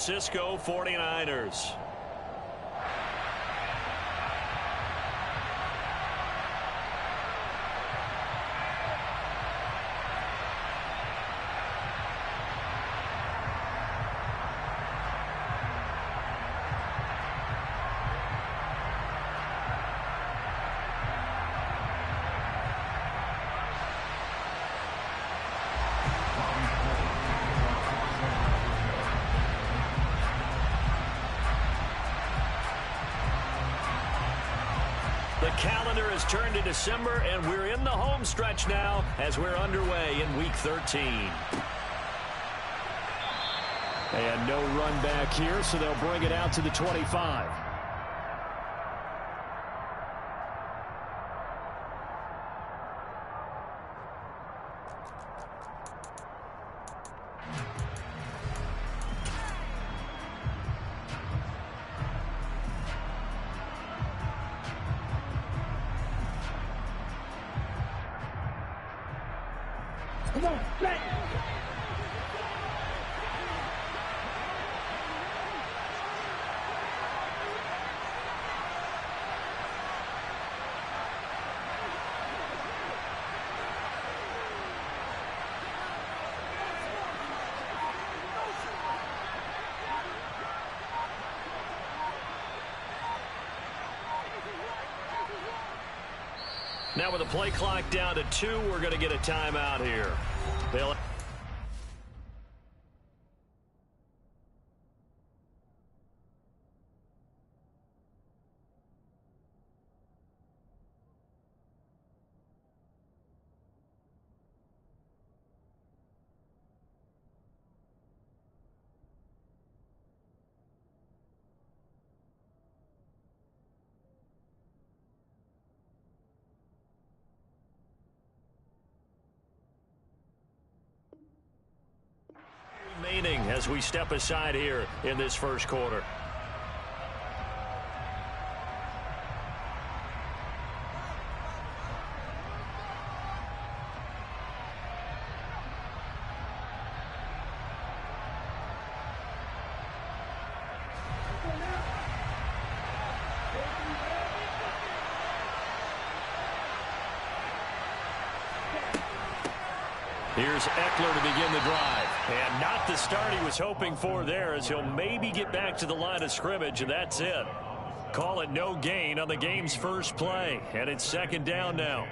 Francisco 49ers. The calendar has turned to December, and we're in the home stretch now as we're underway in Week 13. And no run back here, so they'll bring it out to the 25. Come on, Stank! Now with the play clock down to 2, we're going to get a timeout here. They'll remaining as we step aside here in this first quarter. Here's Eckler to begin the drive. And not the start he was hoping for there, as he'll maybe get back to the line of scrimmage, and that's it. Call it no gain on the game's first play. And it's second down now.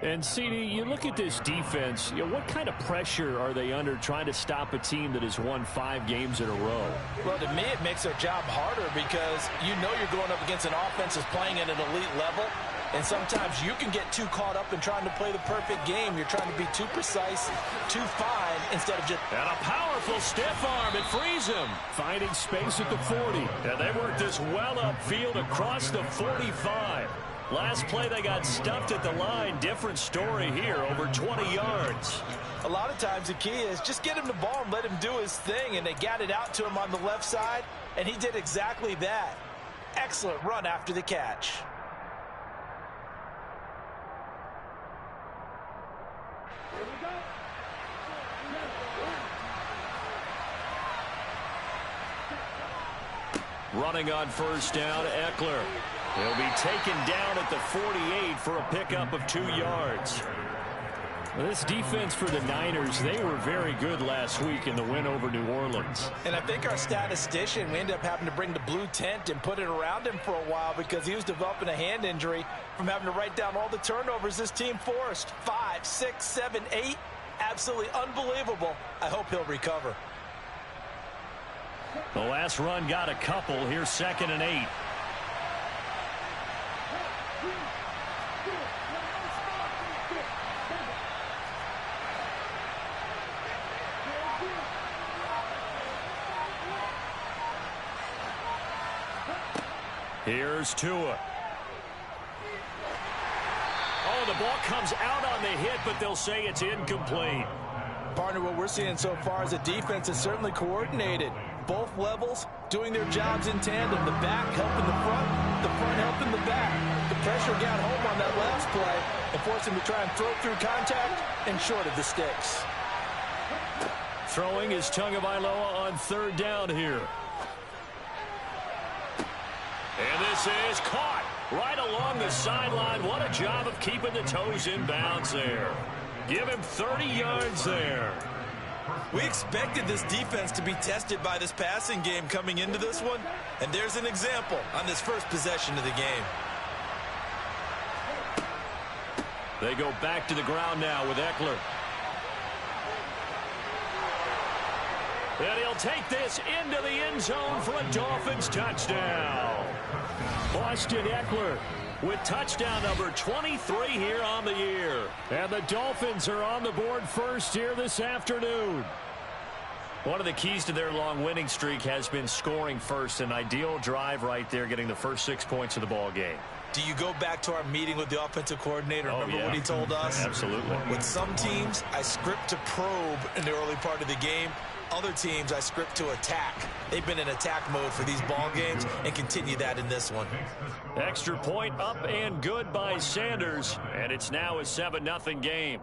And, CD, you look at this defense, what kind of pressure are they under trying to stop a team that has won 5 games in a row? Well, to me, it makes their job harder because you know you're going up against an offense that's playing at an elite level. And sometimes you can get too caught up in trying to play the perfect game. You're trying to be too precise, too fine, instead of just... And a powerful stiff arm. It frees him. Finding space at the 40. And they work this well upfield across the 45. Last play, they got stuffed at the line. Different story here, over 20 yards. A lot of times the key is just get him the ball and let him do his thing. And they got it out to him on the left side, and he did exactly that. Excellent run after the catch. Running on first down, Eckler. He'll be taken down at the 48 for a pickup of 2 yards. Well, this defense for the Niners, they were very good last week in the win over New Orleans. And I think our statistician, we ended up having to bring the blue tent and put it around him for a while because he was developing a hand injury from having to write down all the turnovers this team forced. 5, 6, 7, 8. Absolutely unbelievable. I hope he'll recover. The last run got a couple. Here's 2nd and 8. Here's Tua. Oh, the ball comes out on the hit, but they'll say it's incomplete. Partner, what we're seeing so far is a defense that's certainly coordinated. Both levels doing their jobs in tandem. The back helping the front helping the back. The pressure got home on that last play and forced him to try and throw through contact and short of the sticks. Throwing is Tagovailoa on third down here. And this is caught right along the sideline. What a job of keeping the toes in bounds there. Give him 30 yards there. We expected this defense to be tested by this passing game coming into this one, and there's an example on this first possession of the game. They go back to the ground now with Eckler. And he'll take this into the end zone for a Dolphins touchdown. Austin Eckler with touchdown number 23 here on the year. And the Dolphins are on the board first here this afternoon. One of the keys to their long winning streak has been scoring first. An ideal drive right there, getting the first 6 points of the ball game. Do you go back to our meeting with the offensive coordinator? Remember what he told us? Absolutely. With some teams, I script to probe in the early part of the game. Other teams, I script to attack. They've been in attack mode for these ball games and continue that in this one. Extra point up and good by Sanders. And it's now a 7-0 game.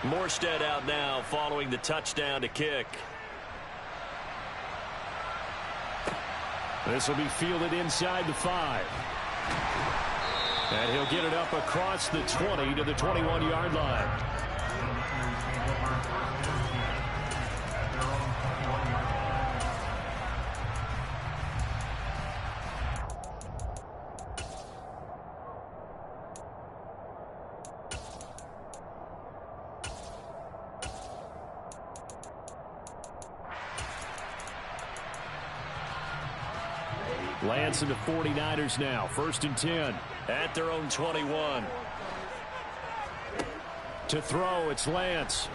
Morstead out now following the touchdown to kick. This will be fielded inside the 5. And he'll get it up across the 20 to the 21-yard line. Lance and the 49ers now. 1st and 10 at their own 21. To throw, it's Lance.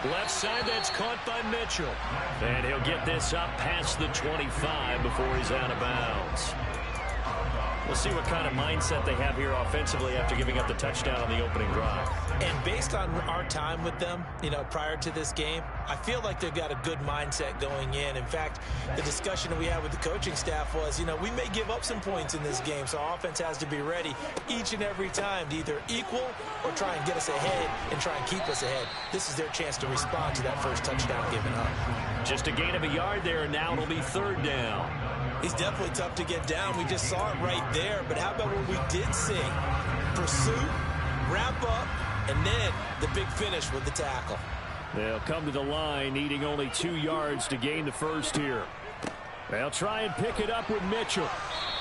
Left side, that's caught by Mitchell. And he'll get this up past the 25 before he's out of bounds. We'll see what kind of mindset they have here offensively after giving up the touchdown on the opening drive. And based on our time with them, prior to this game, I feel like they've got a good mindset going in. In fact, the discussion that we had with the coaching staff was, we may give up some points in this game, so our offense has to be ready each and every time to either equal or try and get us ahead and try and keep us ahead. This is their chance to respond to that first touchdown given up. Just a gain of a yard there, and now it'll be 3rd down. He's definitely tough to get down. We just saw it right there. But how about what we did see? Pursuit, wrap up, and then the big finish with the tackle. They'll come to the line, needing only 2 yards to gain the first here. They'll try and pick it up with Mitchell.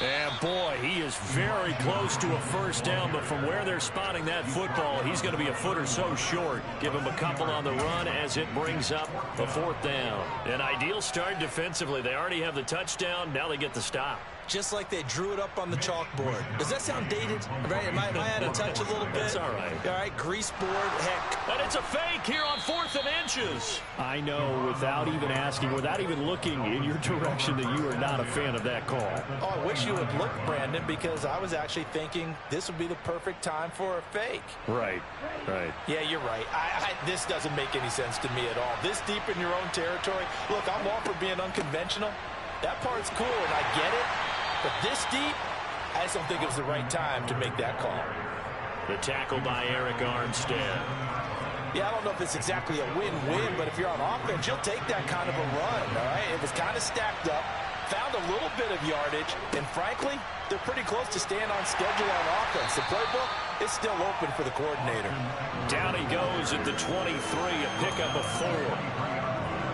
And, boy, he is very close to a first down, but from where they're spotting that football, he's going to be a foot or so short. Give him a couple on the run as it brings up a 4th down. An ideal start defensively. They already have the touchdown. Now they get the stop. Just like they drew it up on the chalkboard. Does that sound dated? Right? Am I out of touch a little bit? That's all right. All right, grease board, heck. And it's a fake here on 4th and inches. I know, without even asking, without even looking in your direction, that you are not a fan of that call. Oh, I wish you would look, Brandon, because I was actually thinking this would be the perfect time for a fake. Right. Yeah, you're right. This doesn't make any sense to me at all. This deep in your own territory. Look, I'm all for being unconventional. That part's cool, and I get it. But this deep, I just don't think it was the right time to make that call. The tackle by Eric Armstead. Yeah, I don't know if it's exactly a win-win, but if you're on offense, you'll take that kind of a run, all right? It was kind of stacked up, found a little bit of yardage, and frankly, they're pretty close to staying on schedule on offense. The playbook is still open for the coordinator. Down he goes at the 23, a pickup of 4.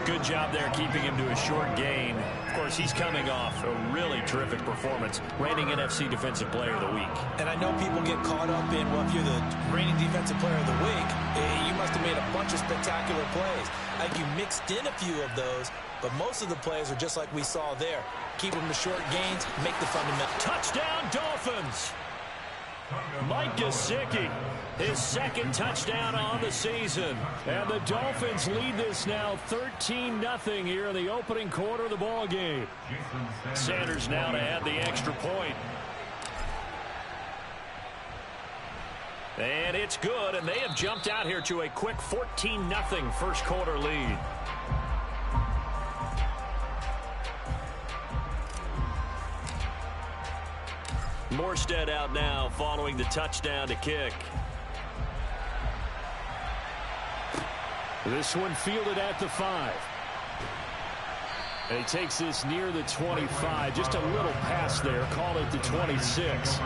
Good job there keeping him to a short gain. Of course, he's coming off a really terrific performance, reigning NFC Defensive Player of the Week. And I know people get caught up in, well, if you're the reigning Defensive Player of the Week, you must have made a bunch of spectacular plays. Like you mixed in a few of those, but most of the plays are just like we saw there. Keep them to short gains, make the fundamental. Touchdown, Dolphins! Mike Gesicki, his 2nd touchdown on the season. And the Dolphins lead this now 13-0 here in the opening quarter of the ball game. Sanders now to add the extra point. And it's good, and they have jumped out here to a quick 14-0 first quarter lead. Morstead out now following the touchdown to kick. This one fielded at the 5. And he takes this near the 25. Just a little pass there. Call it the 26.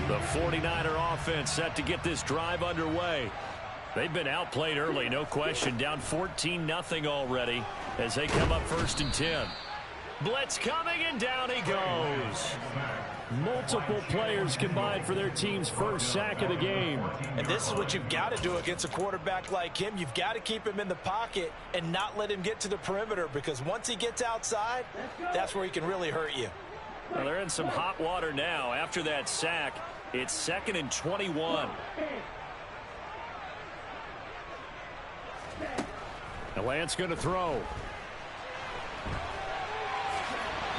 The 49er offense set to get this drive underway. They've been outplayed early, no question. Down 14-0 already as they come up 1st and 10. Blitz coming, and down he goes. Multiple players combined for their team's first sack of the game. And this is what you've got to do against a quarterback like him. You've got to keep him in the pocket and not let him get to the perimeter, because once he gets outside, that's where he can really hurt you. Well, they're in some hot water now. After that sack, it's 2nd and 21. Now Lance going to throw.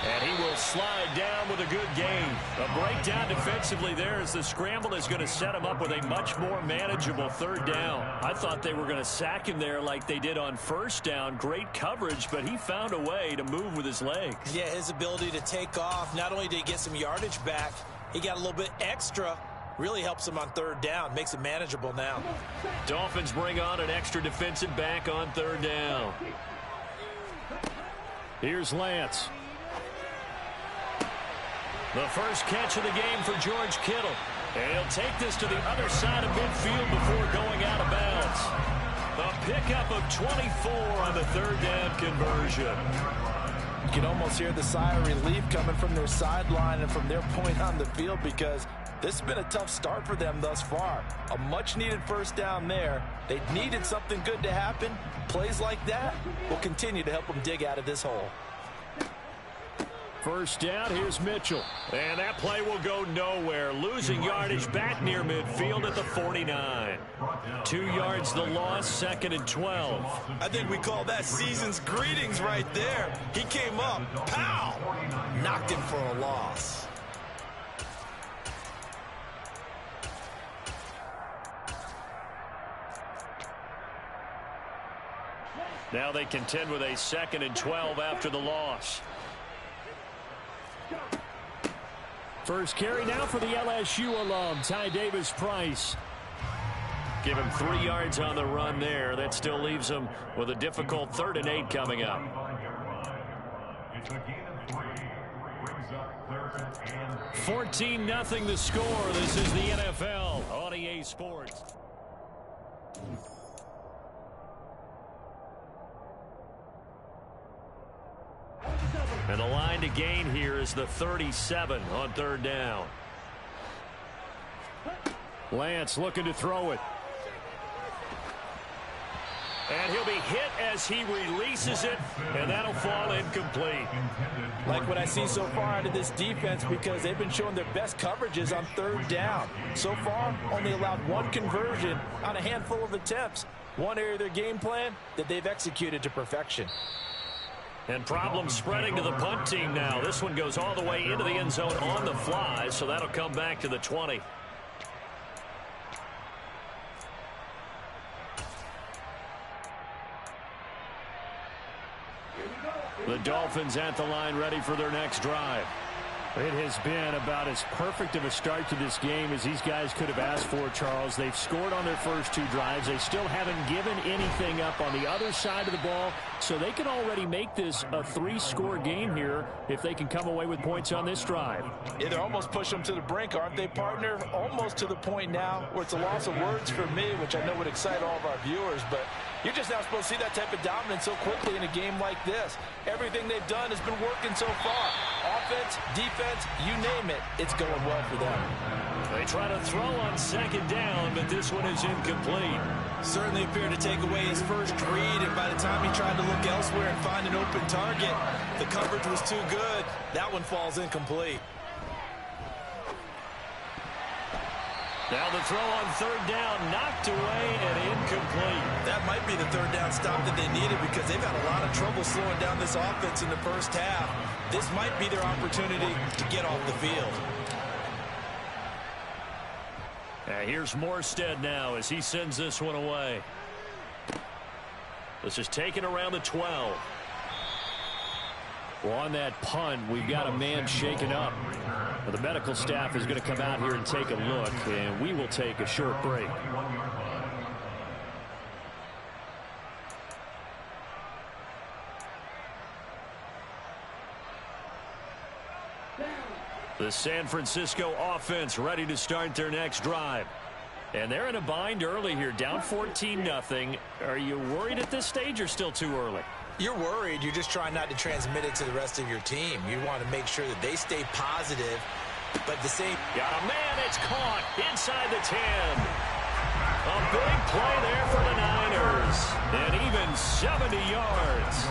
And he will slide down with a good gain. A breakdown defensively there as the scramble is going to set him up with a much more manageable 3rd down. I thought they were going to sack him there like they did on 1st down. Great coverage, but he found a way to move with his legs. Yeah, his ability to take off, not only did he get some yardage back, he got a little bit extra. Really helps him on 3rd down, makes it manageable now. Dolphins bring on an extra defensive back on 3rd down. Here's Lance. The first catch of the game for George Kittle. And he'll take this to the other side of midfield before going out of bounds. The pickup of 24 on the 3rd down conversion. You can almost hear the sigh of relief coming from their sideline and from their point on the field, because this has been a tough start for them thus far. A much-needed 1st down there. They needed something good to happen. Plays like that will continue to help them dig out of this hole. 1st down, here's Mitchell. And that play will go nowhere. Losing yardage back near midfield at the 49. 2 yards the loss, 2nd and 12. I think we call that season's greetings right there. He came up, pow! Knocked him for a loss. Now they contend with a 2nd and 12 after the loss. First carry now for the LSU alum, Ty Davis-Price. Give him 3 yards on the run there. That still leaves him with a difficult 3rd and 8 coming up. 14-0 the score. This is the NFL on EA Sports. And the line to gain here is the 37 on 3rd down. Lance looking to throw it. And he'll be hit as he releases it, and that'll fall incomplete. Like what I see so far out of this defense, because they've been showing their best coverages on 3rd down. So far, only allowed 1 conversion on a handful of attempts. One area of their game plan that they've executed to perfection. And problems spreading to the punt team now. This one goes all the way into the end zone on the fly, so that'll come back to the 20. The Dolphins at the line ready for their next drive. It has been about as perfect of a start to this game as these guys could have asked for, Charles. They've scored on their first 2 drives. They still haven't given anything up on the other side of the ball, so they can already make this a 3-score game here if they can come away with points on this drive. Yeah, they're almost pushing them to the brink, aren't they, partner? Almost to the point now where it's a loss of words for me, which I know would excite all of our viewers, but you're just not supposed to see that type of dominance so quickly in a game like this. Everything they've done has been working so far. Offense, defense, you name it, it's going well for them. They try to throw on 2nd down, but this one is incomplete. Certainly appeared to take away his first read, and by the time he tried to look elsewhere and find an open target, the coverage was too good. That one falls incomplete. Now the throw on 3rd down, knocked away and incomplete. That might be the 3rd down stop that they needed, because they've had a lot of trouble slowing down this offense in the first half. This might be their opportunity to get off the field. Here's Morstead now as he sends this one away. This is taken around the 12. Well, on that punt, we've got a man shaken up. Well, the medical staff is going to come out here and take a look, and we will take a short break. The San Francisco offense ready to start their next drive. And they're in a bind early here, down 14-0. Are you worried at this stage or still too early? You're worried. You're just trying not to transmit it to the rest of your team. You want to make sure that they stay positive, but the same. Got a man, it's caught inside the 10. A big play there for the Niners. And even 70 yards.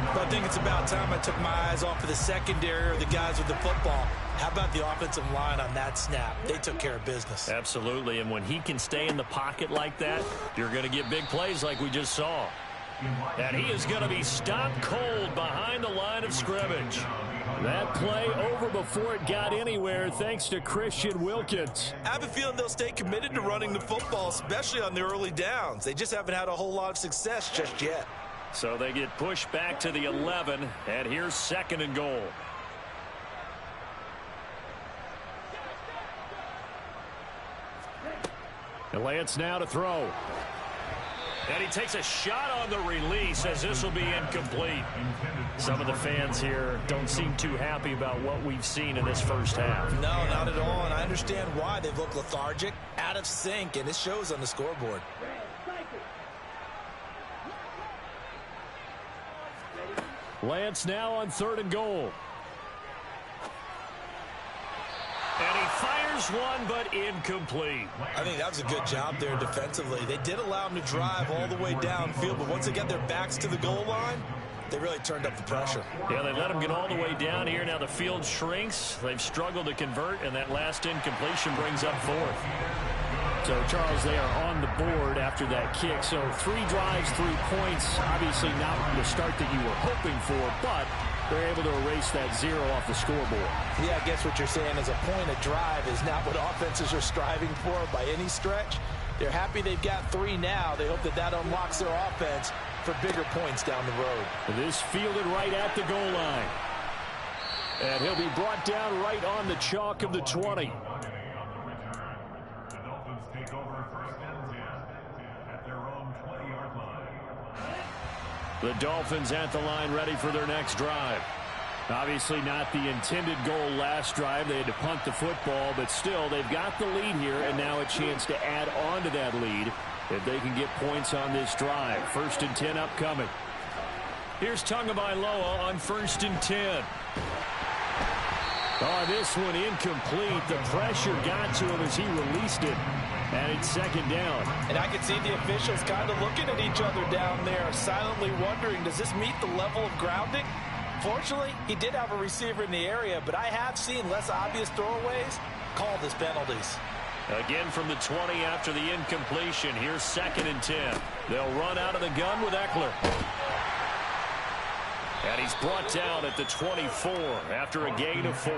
I think it's about time I took my eyes off of the secondary or the guys with the football. How about the offensive line on that snap? They took care of business. Absolutely, and when he can stay in the pocket like that, you're going to get big plays like we just saw. And he is going to be stopped cold behind the line of scrimmage. That play over before it got anywhere thanks to Christian Wilkins. I have a feeling they'll stay committed to running the football, especially on the early downs. They just haven't had a whole lot of success just yet. So they get pushed back to the 11, and here's 2nd and goal. And Lance now to throw. And he takes a shot on the release as this will be incomplete. Some of the fans here don't seem too happy about what we've seen in this first half. No, not at all, and I understand why. They've looked lethargic, out of sync, and it shows on the scoreboard. Lance now on 3rd and goal. And he fires one, but incomplete. I think that was a good job there defensively. They did allow him to drive all the way downfield, but once they got their backs to the goal line, they really turned up the pressure. Yeah, they let him get all the way down here. Now the field shrinks. They've struggled to convert, and that last incompletion brings up 4th. So, Charles, they are on the board after that kick. So 3 drives, 3 points. Obviously not the start that you were hoping for, but they're able to erase that 0 off the scoreboard. Yeah, I guess what you're saying is a point of drive is not what offenses are striving for by any stretch. They're happy they've got 3 now. They hope that that unlocks their offense for bigger points down the road. This fielded right at the goal line. And he'll be brought down right on the chalk of the 20. The Dolphins at the line ready for their next drive. Obviously not the intended goal last drive. They had to punt the football, but still they've got the lead here and now a chance to add on to that lead if they can get points on this drive. 1st and 10 upcoming. Here's Tagovailoa on 1st and 10. Oh, this one incomplete. The pressure got to him as he released it. And it's 2nd down. And I can see the officials kind of looking at each other down there, silently wondering, does this meet the level of grounding? Fortunately, he did have a receiver in the area, but I have seen less obvious throwaways called as penalties. Again from the 20 after the incompletion. Here's 2nd and 10. They'll run out of the gun with Eckler. And he's brought down at the 24 after a gain of 4.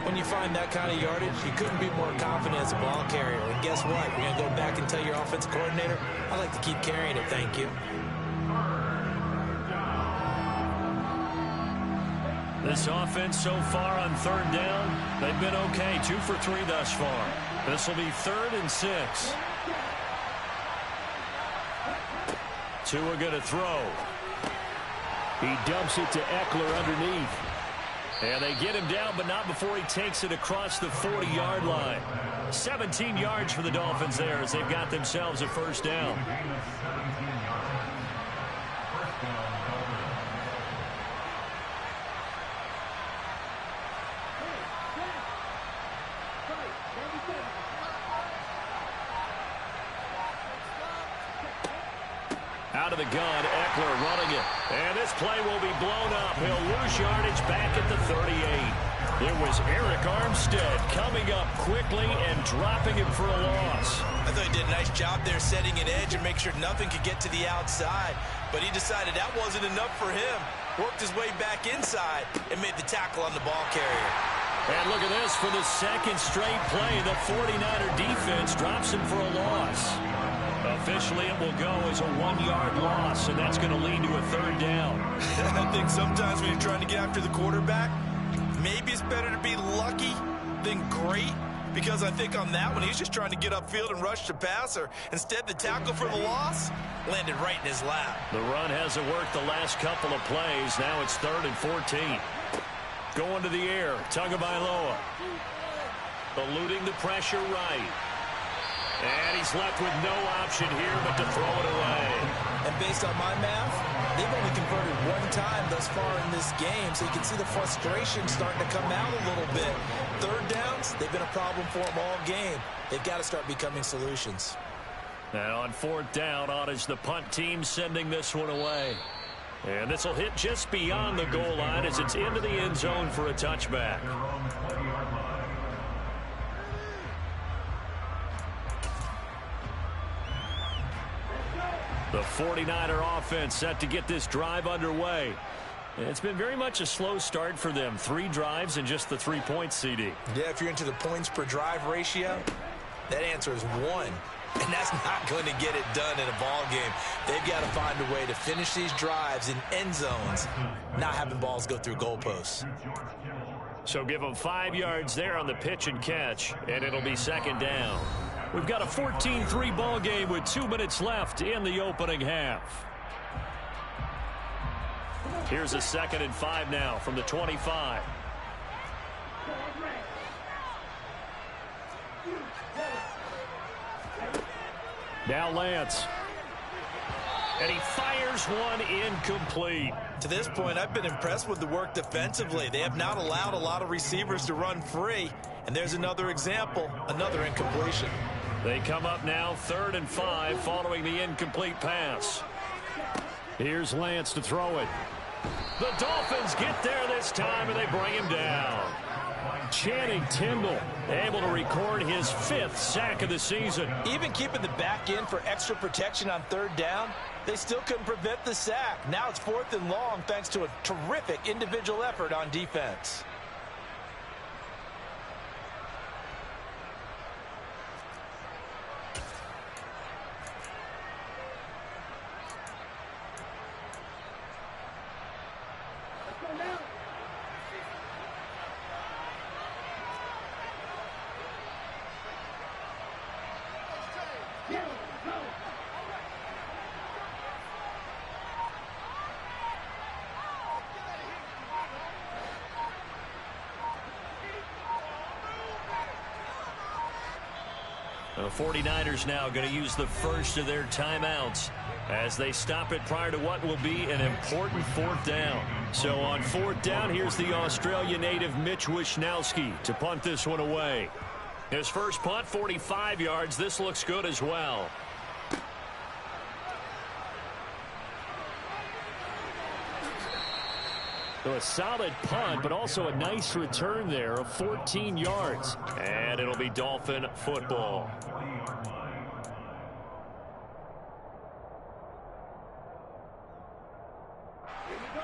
When you find that kind of yardage, you couldn't be more confident as a ball carrier. And guess what? You're going to go back and tell your offensive coordinator, I like to keep carrying it, thank you. This offense so far on 3rd down, they've been okay. 2 for 3 thus far. This will be 3rd and 6. Tua going to throw. He dumps it to Eckler underneath. And they get him down, but not before he takes it across the 40-yard line. 17 yards for the Dolphins there as they've got themselves a 1st down. Out of the gun, Eckler running it. And this play will be blown up. He'll lose yardage back at the 38. It was Eric Armstead coming up quickly and dropping him for a loss. I thought he did a nice job there setting an edge and make sure nothing could get to the outside. But he decided that wasn't enough for him. Worked his way back inside and made the tackle on the ball carrier. And look at this, for the second straight play, the 49er defense drops him for a loss. Officially, it will go as a 1-yard loss, and that's going to lead to a third down. I think sometimes when you're trying to get after the quarterback, maybe it's better to be lucky than great, because I think on that one, he's just trying to get upfield and rush the passer. Instead, the tackle for the loss landed right in his lap. The run hasn't worked the last couple of plays. Now it's 3rd and 14. Going to the air, Tagovailoa. Eluding the pressure right. And he's left with no option here but to throw it away. And based on my math, they've only converted 1 time thus far in this game, so you can see the frustration starting to come out a little bit. 3rd downs, they've been a problem for them all game. They've got to start becoming solutions. And on 4th down, on is the punt team sending this one away. And this will hit just beyond the goal line as it's into the end zone for a touchback. The 49er offense set to get this drive underway. It's been very much a slow start for them. 3 drives and just the 3 points, CD. Yeah, if you're into the points per drive ratio, that answer is 1. And that's not going to get it done in a ball game. They've got to find a way to finish these drives in end zones, not having balls go through goalposts. So give them 5 yards there on the pitch and catch, and it'll be 2nd down. We've got a 14-3 ball game with 2 minutes left in the opening half. Here's a 2nd and 5 now from the 25. Now Lance. And he fires one incomplete. To this point, I've been impressed with the work defensively. They have not allowed a lot of receivers to run free. And there's another example, another incompletion. They come up now 3rd and 5 following the incomplete pass. Here's Lance to throw it. The Dolphins get there this time, and they bring him down. Channing Tindall able to record his 5th sack of the season. Even keeping the back end for extra protection on 3rd down, they still couldn't prevent the sack. Now it's 4th and long thanks to a terrific individual effort on defense. The 49ers now going to use the first of their timeouts as they stop it prior to what will be an important 4th down. So on 4th down, here's the Australia native Mitch Wishnowsky to punt this one away. His first punt, 45 yards. This looks good as well. So a solid punt, but also a nice return there of 14 yards. And it'll be Dolphin football.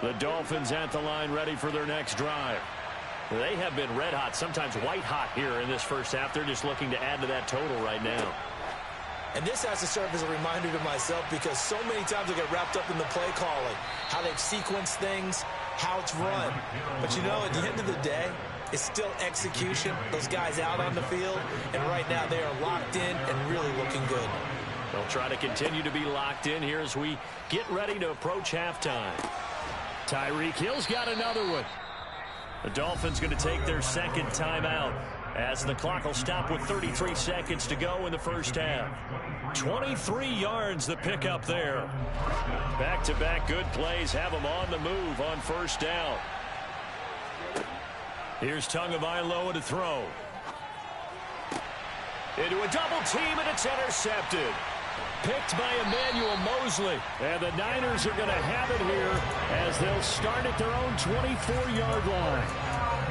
The Dolphins at the line ready for their next drive. They have been red hot, sometimes white hot here in this first half. They're just looking to add to that total right now. And this has to serve as a reminder to myself because so many times I get wrapped up in the play calling, how they've sequenced things, how it's run. But you know, at the end of the day, it's still execution. Those guys out on the field, and right now they are locked in and really looking good. They'll try to continue to be locked in here as we get ready to approach halftime. Tyreek Hill's got another one. The Dolphins going to take their 2nd timeout as the clock will stop with 33 seconds to go in the first half. 23 yards the pickup there. Back-to-back good plays have them on the move on 1st down. Here's Tagovailoa to throw. Into a double team, and it's intercepted. Picked by Emmanuel Mosley. And the Niners are going to have it here as they'll start at their own 24-yard line.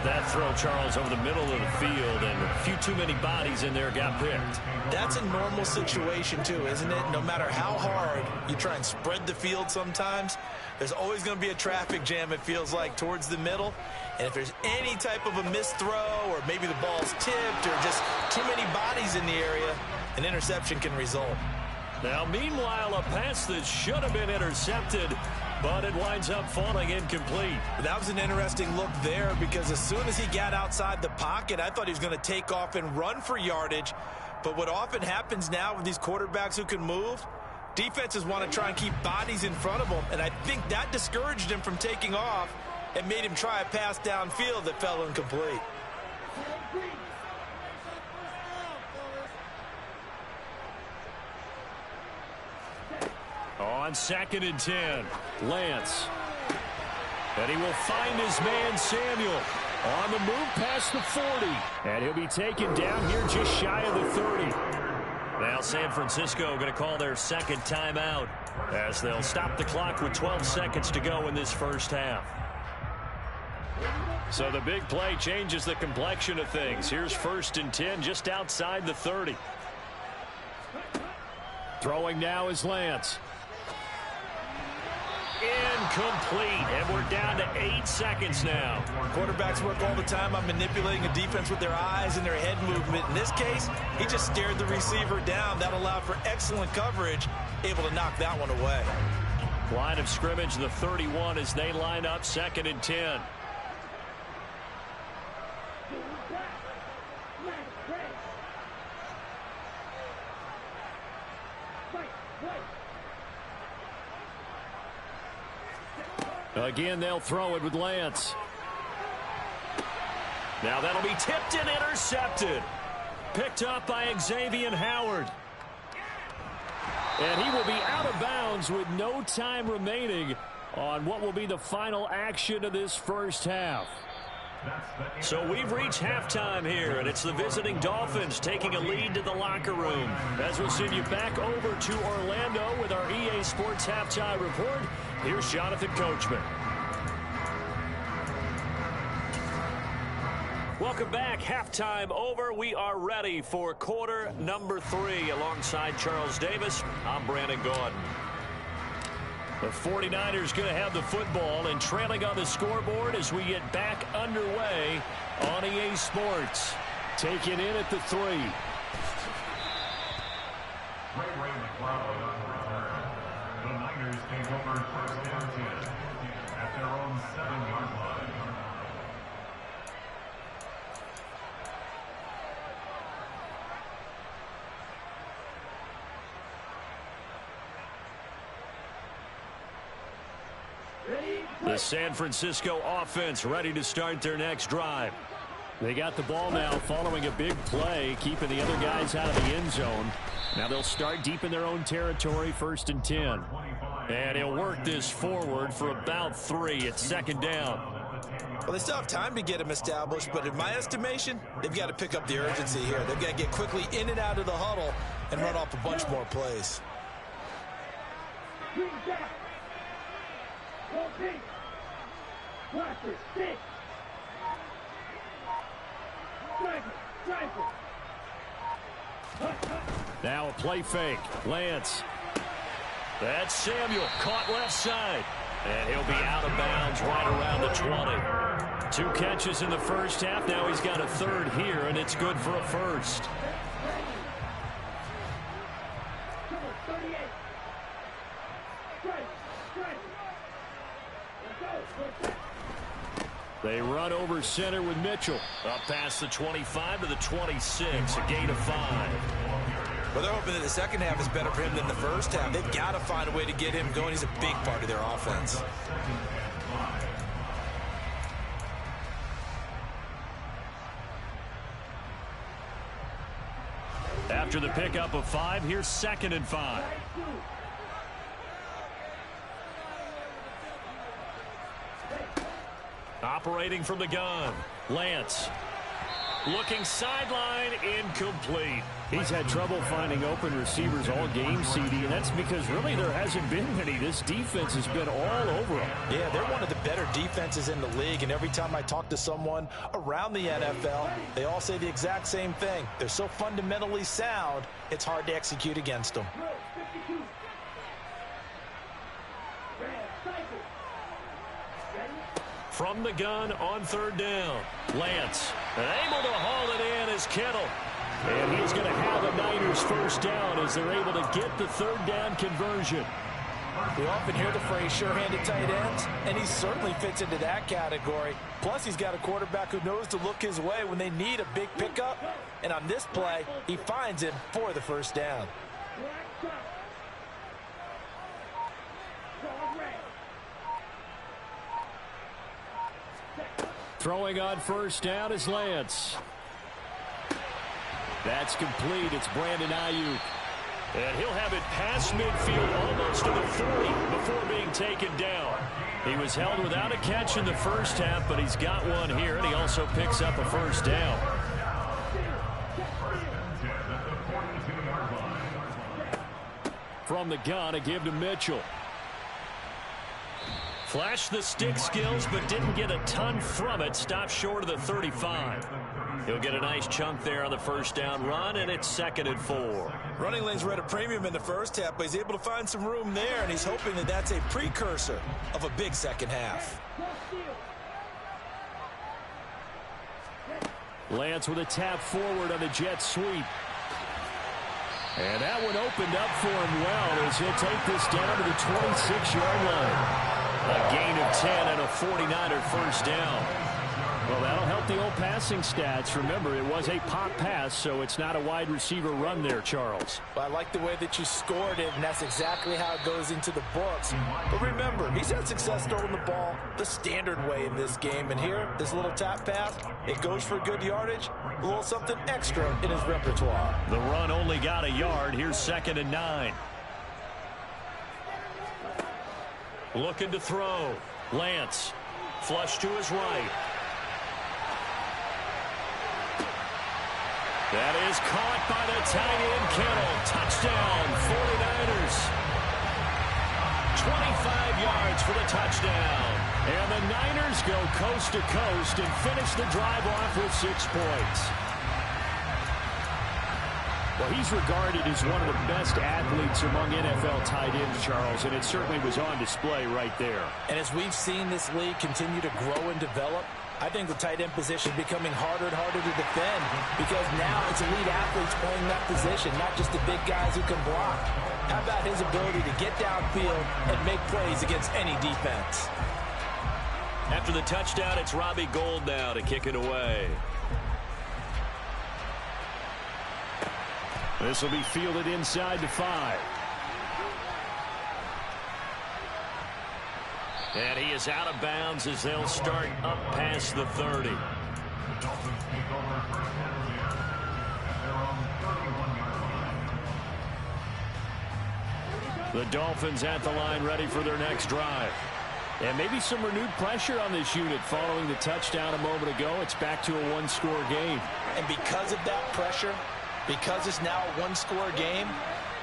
That throw, Charles, over the middle of the field, and a few too many bodies in there got picked. That's a normal situation, too, isn't it? No matter how hard you try and spread the field sometimes, there's always going to be a traffic jam, it feels like, towards the middle. And if there's any type of a missed throw, or maybe the ball's tipped, or just too many bodies in the area, an interception can result. Now, meanwhile, a pass that should have been intercepted, but it winds up falling incomplete. That was an interesting look there, because as soon as he got outside the pocket, I thought he was going to take off and run for yardage. But what often happens now with these quarterbacks who can move, defenses want to try and keep bodies in front of them, and I think that discouraged him from taking off and made him try a pass downfield that fell incomplete. On 2nd and 10, Lance. And he will find his man, Samuel, on the move past the 40. And he'll be taken down here just shy of the 30. Now San Francisco going to call their second timeout as they'll stop the clock with 12 seconds to go in this first half. So the big play changes the complexion of things. Here's 1st and 10 just outside the 30. Throwing now is Lance. Incomplete, and we're down to 8 seconds now. Quarterbacks work all the time on manipulating a defense with their eyes and their head movement. In this case, he just stared the receiver down. That allowed for excellent coverage, able to knock that one away. Line of scrimmage, the 31, as they line up 2nd and 10. Again, they'll throw it with Lance. Now that'll be tipped and intercepted. Picked up by Xavier Howard. And he will be out of bounds with no time remaining on what will be the final action of this first half. So we've reached halftime here, and it's the visiting Dolphins taking a lead to the locker room. As we'll send you back over to Orlando with our EA Sports Halftime Report, here's Jonathan Coachman. Welcome back. Halftime over. We are ready for quarter number 3 alongside Charles Davis. I'm Brandon Gordon. The 49ers going to have the football and trailing on the scoreboard as we get back underway on EA Sports. Taken in at the 3. The Niners take over 1st and 10 at their own 7-yard line. The San Francisco offense ready to start their next drive. They got the ball now following a big play, keeping the other guys out of the end zone. Now they'll start deep in their own territory, 1st and 10. And he'll work this forward for about 3. It's 2nd down. Well, they still have time to get him established, but in my estimation, they've got to pick up the urgency here. They've got to get quickly in and out of the huddle and run off a bunch more plays. Now a play fake. Lance. That's Samuel. Caught left side. And he'll be out of bounds right around the 20. 2 catches in the first half. Now he's got a 3rd here, and it's good for a 1st. They run over center with Mitchell. Up past the 25 to the 26, a gain of 5. Well, they're hoping that the second half is better for him than the first half. They've got to find a way to get him going. He's a big part of their offense. After the pickup of 5, here's 2nd and 5. Operating from the gun, Lance. Looking sideline, incomplete. He's had trouble finding open receivers all game, CD, and that's because really there hasn't been many. This defense has been all over them. Yeah, they're one of the better defenses in the league, and every time I talk to someone around the NFL, they all say the exact same thing. They're so fundamentally sound, it's hard to execute against them. From the gun on third down. Lance, and able to haul it in is Kittle. And he's going to have a Niners first down as they're able to get the third down conversion. We often hear the phrase sure-handed tight ends, and he certainly fits into that category. Plus, he's got a quarterback who knows to look his way when they need a big pickup. And on this play, he finds him for the first down. Throwing on first down is Lance. That's complete. It's Brandon Ayuk. And he'll have it past midfield almost to the 40 before being taken down. He was held without a catch in the first half, but he's got one here, and he also picks up a first down. From the gun, a give to Mitchell. Flashed the stick skills, but didn't get a ton from it. Stopped short of the 35. He'll get a nice chunk there on the first down run, and it's 2nd and 4. Running lanes were at a premium in the first half, but he's able to find some room there, and he's hoping that that's a precursor of a big second half. Lance with a tap forward on the jet sweep. And that one opened up for him well as he'll take this down to the 26-yard line. A gain of 10 and a 49er first down. Well, that'll help the old passing stats. Remember, it was a pop pass, so it's not a wide receiver run there, Charles. Well, I like the way that you scored it, and that's exactly how it goes into the books. But remember, he's had success throwing the ball the standard way in this game. And here, this little tap pass, it goes for good yardage, a little something extra in his repertoire. The run only got a yard. Here's 2nd and 9. Looking to throw. Lance. Flush to his right. That is caught by the tight end, Kittle. Touchdown, 49ers. 25 yards for the touchdown. And the Niners go coast to coast and finish the drive off with 6 points. Well, he's regarded as one of the best athletes among NFL tight ends, Charles, and it certainly was on display right there. And as we've seen this league continue to grow and develop, I think the tight end position is becoming harder and harder to defend because now it's elite athletes playing that position, not just the big guys who can block. How about his ability to get downfield and make plays against any defense? After the touchdown, it's Robbie Gould now to kick it away. This will be fielded inside the 5. And he is out of bounds as they'll start up past the 30. The Dolphins at the line ready for their next drive. And maybe some renewed pressure on this unit following the touchdown a moment ago. It's back to a one-score game. And because of that pressure, because it's now a one-score game,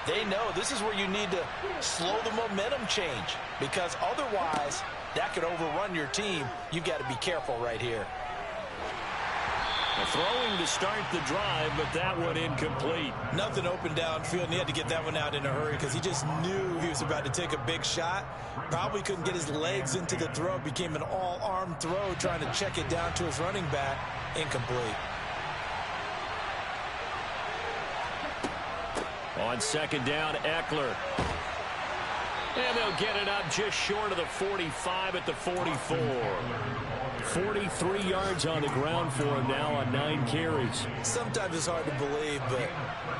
they know this is where you need to slow the momentum change because otherwise that could overrun your team. You've got to be careful right here. Throwing to start the drive, but that one incomplete. Nothing open downfield, and he had to get that one out in a hurry because he just knew he was about to take a big shot. Probably couldn't get his legs into the throw. Became an all-arm throw trying to check it down to his running back. Incomplete. On 2nd down, Eckler. And they'll get it up just short of the 45 at the 44. 43 yards on the ground for him now on 9 carries. Sometimes it's hard to believe, but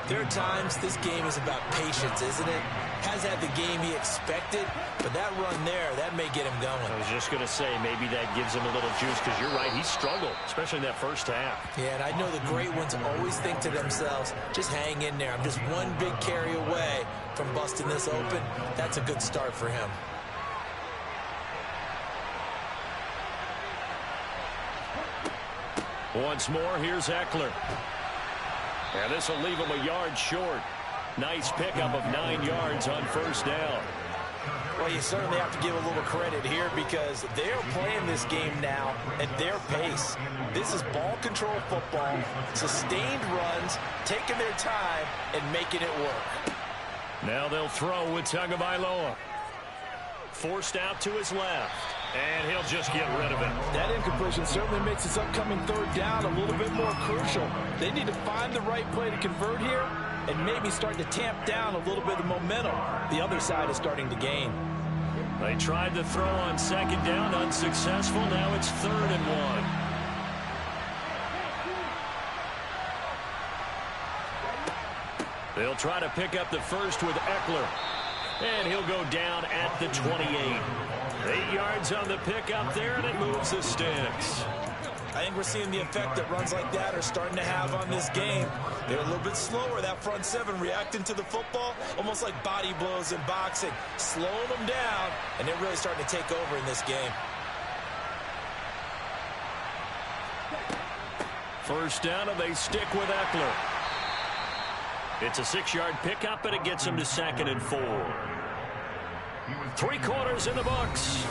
there are times this game is about patience, isn't it? Has had the game he expected, but that run there, that may get him going. I was just going to say, maybe that gives him a little juice because you're right, he struggled, especially in that first half. Yeah, and I know the great ones always think to themselves, just hang in there. I'm just one big carry away from busting this open. That's a good start for him. Once more, here's Eckler. And this will leave him a yard short. Nice pickup of 9 yards on first down. Well, you certainly have to give a little credit here because they're playing this game now at their pace. This is ball control football, sustained runs, taking their time, and making it work. Now they'll throw with Tagovailoa. Forced out to his left. And he'll just get rid of it. That incompletion certainly makes this upcoming third down a little bit more crucial. They need to find the right play to convert here and maybe start to tamp down a little bit of momentum. The other side is starting to gain. They tried to throw on second down, unsuccessful. Now it's 3rd and 1. They'll try to pick up the first with Eckler. And he'll go down at the 28. 8 yards on the pickup there, and it moves the sticks. I think we're seeing the effect that runs like that are starting to have on this game. They're a little bit slower, that front seven, reacting to the football, almost like body blows in boxing, slowing them down, and they're really starting to take over in this game. First down, and they stick with Eckler. It's a 6-yard pickup, and it gets him to 2nd and 4. 3 quarters in the books.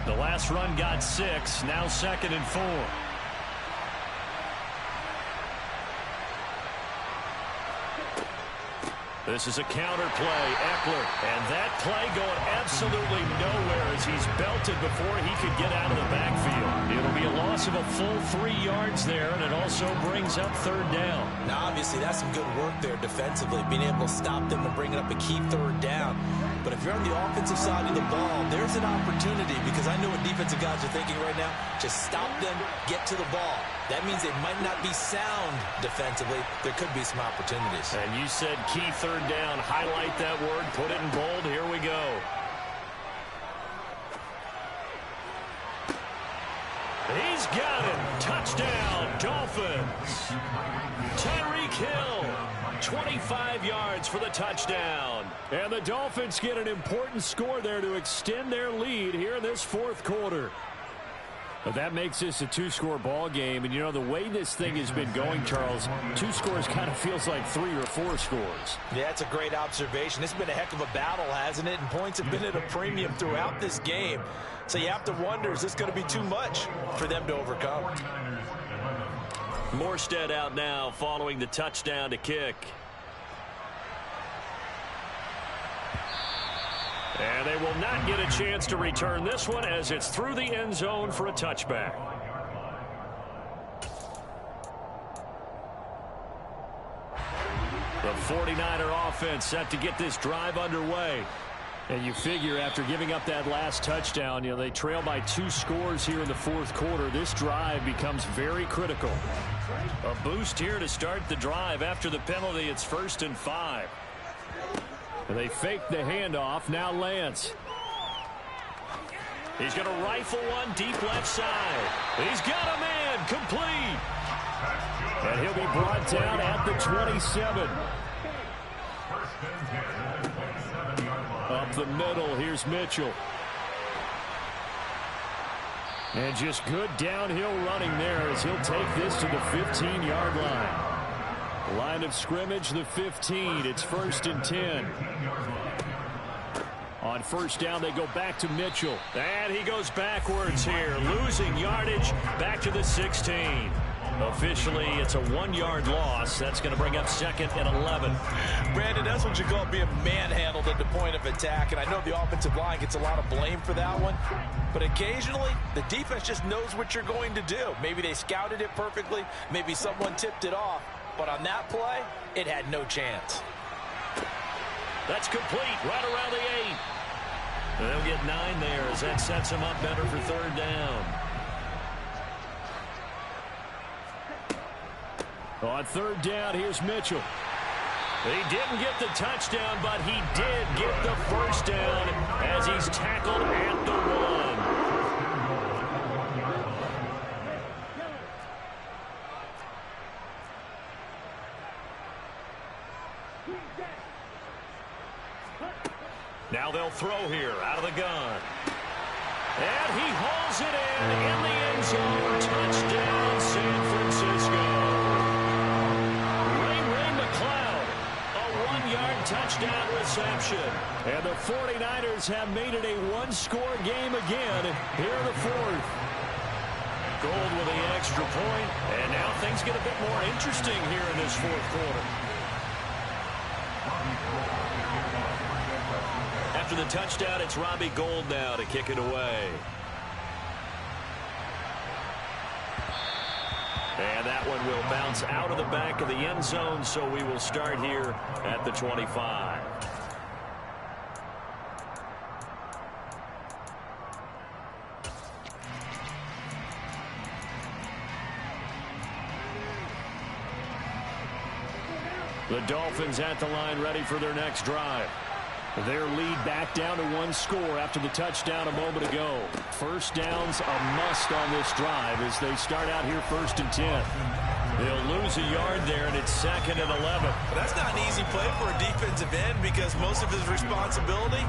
The last run got 6, now 2nd and 4. This is a counter play, Eckler, and that play going absolutely nowhere as he's belted before he could get out of the backfield. It'll be a loss of a full 3 yards there, and it also brings up 3rd down. Now, obviously, that's some good work there defensively, being able to stop them and bring up a key 3rd down. But if you're on the offensive side of the ball, there's an opportunity because I know what defensive guys are thinking right now. Just stop them, get to the ball. That means they might not be sound defensively. There could be some opportunities. And you said key 3rd down. Highlight that word. Put it in bold. Here we go. He's got it. Touchdown, Dolphins. Tyreek Hill, 25 yards for the touchdown. And the Dolphins get an important score there to extend their lead here in this 4th quarter. But that makes this a 2-score ball game. And, you know, the way this thing has been going, Charles, 2 scores kind of feels like 3 or 4 scores. Yeah, that's a great observation. It's been a heck of a battle, hasn't it? And points have been at a premium throughout this game. So you have to wonder, is this going to be too much for them to overcome? Morstead out now following the touchdown to kick. And they will not get a chance to return this one as it's through the end zone for a touchback. The 49er offense set to get this drive underway. And you figure after giving up that last touchdown, you know, they trail by 2 scores here in the 4th quarter. This drive becomes very critical. A boost here to start the drive after the penalty. It's 1st and 5. And they fake the handoff. Now Lance. He's going to rifle one deep left side. He's got a man complete. And he'll be brought down at the 27. Up the middle, here's Mitchell. And just good downhill running there as he'll take this to the 15-yard line. Line of scrimmage, the 15. It's 1st and 10. On first down, they go back to Mitchell. And he goes backwards here, losing yardage back to the 16. Officially, it's a 1-yard loss. That's going to bring up 2nd and 11. Brandon, that's what you call being manhandled at the point of attack. And I know the offensive line gets a lot of blame for that one. But occasionally, the defense just knows what you're going to do. Maybe they scouted it perfectly. Maybe someone tipped it off. But on that play, it had no chance. That's complete right around the 8. They'll get 9 there as that sets them up better for 3rd down. On 3rd down, here's Mitchell. He didn't get the touchdown, but he did get the first down as he's tackled at the 1. Now they'll throw here out of the gun. And he hauls it in the end zone. Touchdown, San Francisco. Ring the cloud. A 1-yard touchdown reception. And the 49ers have made it a one-score game again here in the fourth. Gold with the extra point. And now things get a bit more interesting here in this fourth quarter. After the touchdown, it's Robbie Gould now to kick it away. And that one will bounce out of the back of the end zone, so we will start here at the 25. The Dolphins at the line, ready for their next drive. Their lead back down to one score after the touchdown a moment ago. First down's a must on this drive as they start out here 1st and 10. They'll lose a yard there, and it's 2nd and 11. That's not an easy play for a defensive end because most of his responsibility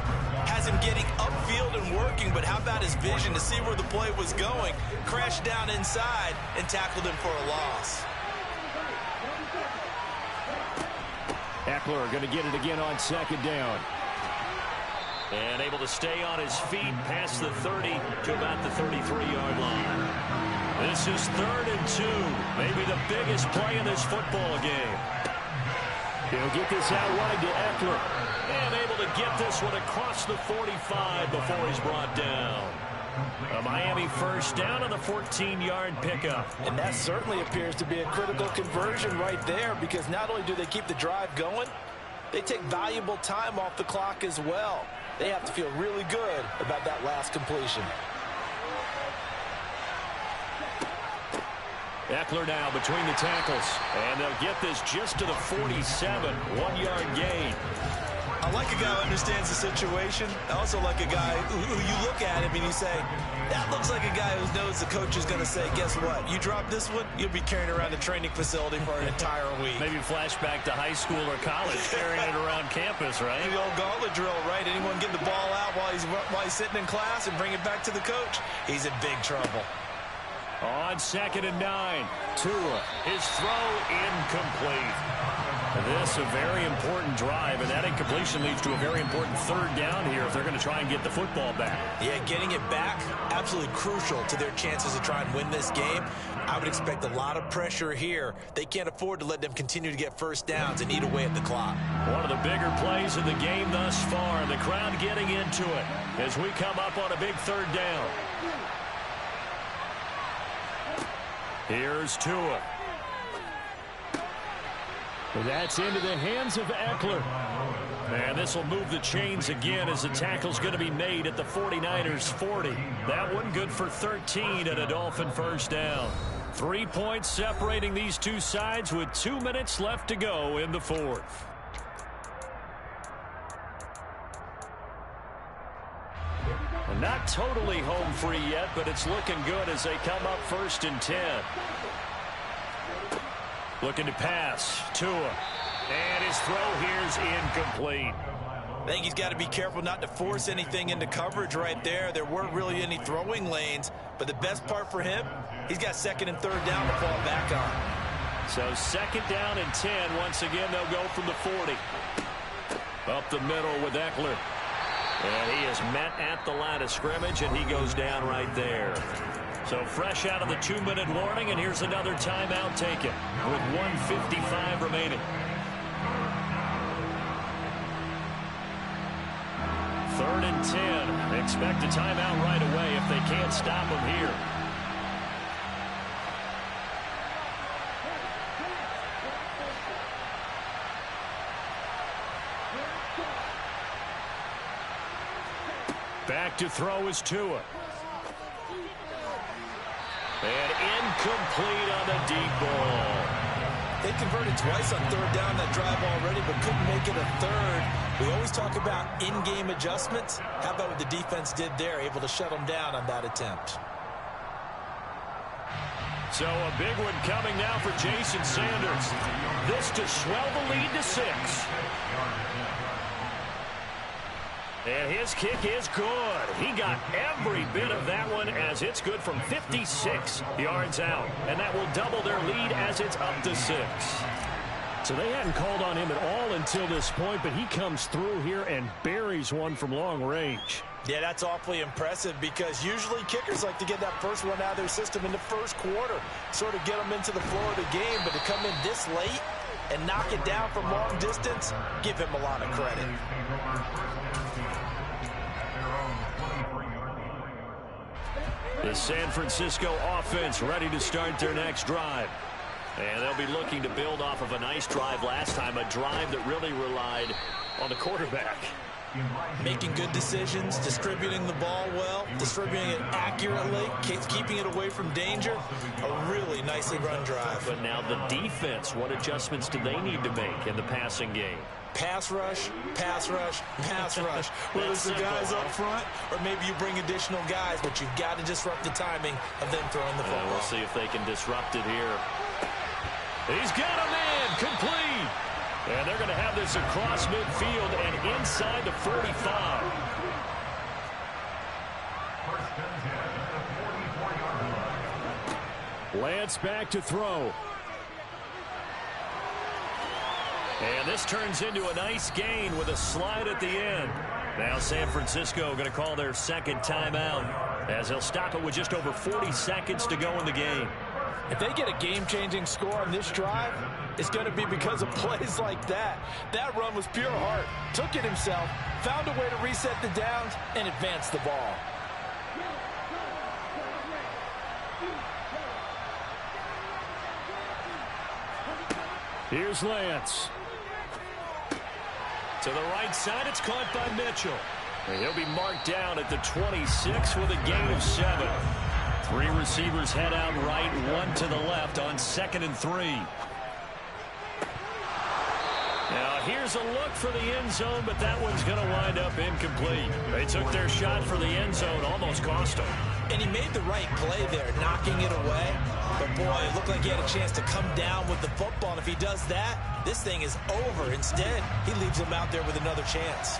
has him getting upfield and working, but how about his vision to see where the play was going, crashed down inside, and tackled him for a loss. Eckler going to get it again on 2nd down. And able to stay on his feet past the 30 to about the 33-yard line. This is 3rd and 2. Maybe the biggest play in this football game. He'll get this out wide to Eckler. And able to get this one across the 45 before he's brought down. A Miami first down on the 14-yard pickup. And that certainly appears to be a critical conversion right there because not only do they keep the drive going, they take valuable time off the clock as well. They have to feel really good about that last completion. Eckler now between the tackles. And they'll get this just to the 47. 1-yard gain. I like a guy who understands the situation. I also like a guy who you look at him and you say, that looks like a guy who knows the coach is going to say, guess what? You drop this one, you'll be carrying around the training facility for an entire week. Maybe flashback to high school or college, carrying it around campus, right? The old gauntlet drill, right? Anyone get the ball out while he's sitting in class and bring it back to the coach? He's in big trouble. On 2nd and 9, Tua, his throw incomplete. This a very important drive, and that incompletion leads to a very important 3rd down here if they're going to try and get the football back. Yeah, getting it back, absolutely crucial to their chances to try and win this game. I would expect a lot of pressure here. They can't afford to let them continue to get first downs and eat away at the clock. One of the bigger plays in the game thus far, and the crowd getting into it as we come up on a big 3rd down. Here's Tua. That's into the hands of Eckler. And this will move the chains again as the tackle's going to be made at the 49ers 40. That one good for 13 and a Dolphin first down. 3 points separating these two sides with 2 minutes left to go in the fourth. Not totally home free yet, but it's looking good as they come up 1st and 10. Looking to pass. Tua. And his throw here's incomplete. I think he's got to be careful not to force anything into coverage right there. There weren't really any throwing lanes, but the best part for him, he's got 2nd and 3rd down to fall back on. So 2nd down and 10. Once again, they'll go from the 40. Up the middle with Eckler. And he is met at the line of scrimmage, and he goes down right there. So fresh out of the 2-minute warning, and here's another timeout taken with 1:55 remaining. 3rd and 10. Expect a timeout right away if they can't stop him here. Back to throw is Tua. And incomplete on the deep ball. They converted twice on 3rd down that drive already, but couldn't make it a 3rd. We always talk about in-game adjustments. How about what the defense did there, able to shut them down on that attempt. So a big one coming now for Jason Sanders. This to swell the lead to 6. And his kick is good. He got every bit of that one as it's good from 56 yards out. And that will double their lead as it's up to 6. So they hadn't called on him at all until this point, but he comes through here and buries one from long range. Yeah, that's awfully impressive because usually kickers like to get that first one out of their system in the first quarter, sort of get them into the flow of the game, but to come in this late and knock it down from long distance, give him a lot of credit. The San Francisco offense ready to start their next drive. And they'll be looking to build off of a nice drive last time, a drive that really relied on the quarterback. Making good decisions, distributing the ball well, distributing it accurately, keeping it away from danger. A really nicely run drive. But now the defense, what adjustments do they need to make in the passing game? Pass rush, pass rush, pass rush. Whether it's the guys up front or maybe you bring additional guys, but you've got to disrupt the timing of them throwing the football. We'll see if they can disrupt it here. He's got a man, complete. And they're going to have this across midfield and inside the 45. Lance back to throw. And this turns into a nice gain with a slide at the end. Now San Francisco going to call their second timeout as they'll stop it with just over 40 seconds to go in the game. If they get a game-changing score on this drive, it's going to be because of plays like that. That run was pure heart. Took it himself, found a way to reset the downs, and advance the ball. Here's Lance. To the right side, it's caught by Mitchell. And he'll be marked down at the 26 with a gain of 7. 3 receivers head out right, 1 to the left on 2nd and 3. Now here's a look for the end zone, but that one's going to wind up incomplete. They took their shot for the end zone, almost cost them. And he made the right play there, knocking it away. But boy, it looked like he had a chance to come down with the football. And if he does that, this thing is over. Instead, he leaves him out there with another chance.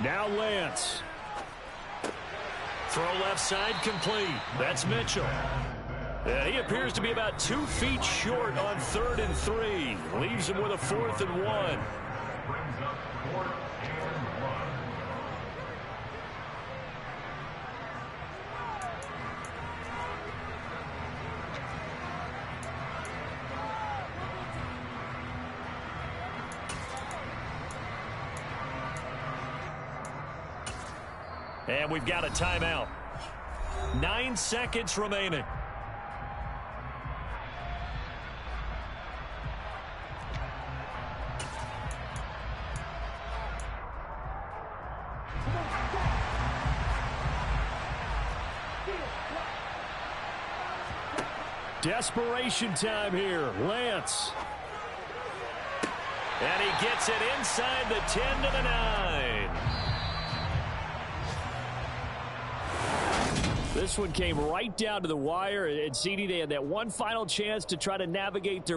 Now Lance. Throw left side complete. That's Mitchell. Yeah, he appears to be about 2 feet short on 3rd and 3. Leaves him with a 4th and 1. Brings up 4th and 1. And we've got a timeout. 9 seconds remaining. Desperation time here. Lance. And he gets it inside the 10 to the 9. This one came right down to the wire. And CD, they had that one final chance to try to navigate their